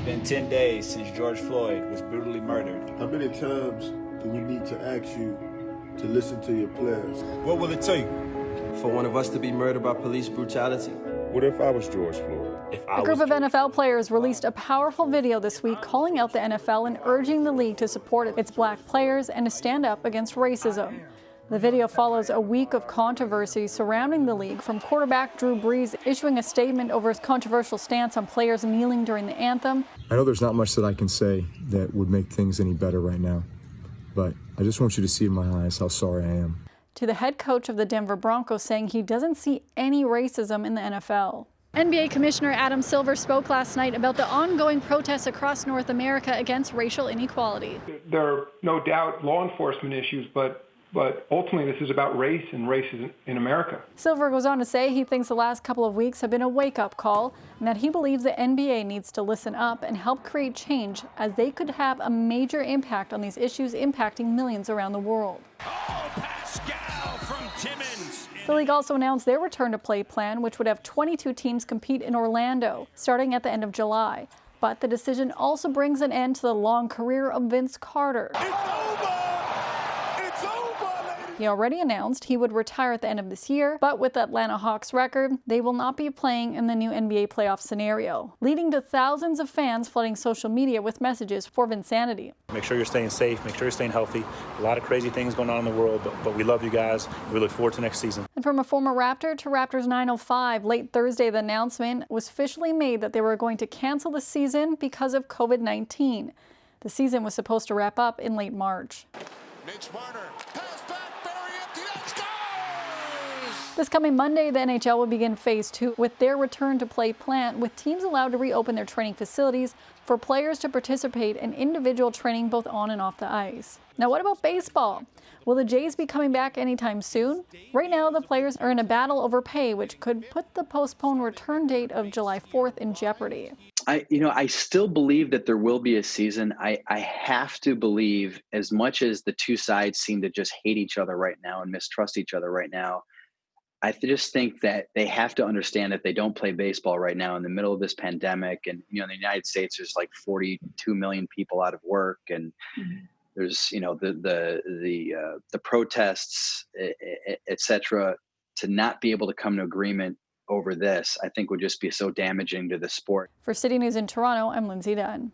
been 10 days since George Floyd was brutally murdered. How many times do we need to ask you to listen to your players? What will it take for one of us to be murdered by police brutality? What if I was George Floyd? A group of NFL players released a powerful video this week calling out the NFL and urging the league to support its black players and to stand up against racism. The video follows a week of controversy surrounding the league, from quarterback Drew Brees issuing a statement over his controversial stance on players kneeling during the anthem. I know there's not much that I can say that would make things any better right now, but I just want you to see in my eyes how sorry I am. To the head coach of the Denver Broncos, saying he doesn't see any racism in the NFL. NBA Commissioner Adam Silver spoke last night about the ongoing protests across North America against racial inequality. There are no doubt law enforcement issues, but ultimately this is about race and racism in America. Silver goes on to say he thinks the last couple of weeks have been a wake-up call and that he believes the NBA needs to listen up and help create change, as they could have a major impact on these issues impacting millions around the world. The league also announced their return-to-play plan, which would have 22 teams compete in Orlando, starting at the end of July. But the decision also brings an end to the long career of Vince Carter. He already announced he would retire at the end of this year, but with the Atlanta Hawks record, they will not be playing in the new NBA playoff scenario, leading to thousands of fans flooding social media with messages for Vinsanity. Make sure you're staying safe, make sure you're staying healthy. A lot of crazy things going on in the world, but we love you guys. We look forward to next season. And from a former Raptor to Raptors 905, late Thursday, the announcement was officially made that they were going to cancel the season because of COVID-19. The season was supposed to wrap up in late March. This coming Monday, the NHL will begin Phase 2 with their return-to-play plan, with teams allowed to reopen their training facilities for players to participate in individual training both on and off the ice. Now, what about baseball? Will the Jays be coming back anytime soon? Right now, the players are in a battle over pay, which could put the postponed return date of July 4th in jeopardy. I still believe that there will be a season. I have to believe, as much as the two sides seem to just hate each other right now and mistrust each other right now, I just think that they have to understand that they don't play baseball right now in the middle of this pandemic. And, in the United States, there's like 42 million people out of work. And there's, the protests, et cetera. To not be able to come to agreement over this, I think would just be so damaging to the sport. For City News in Toronto, I'm Lindsay Dunn.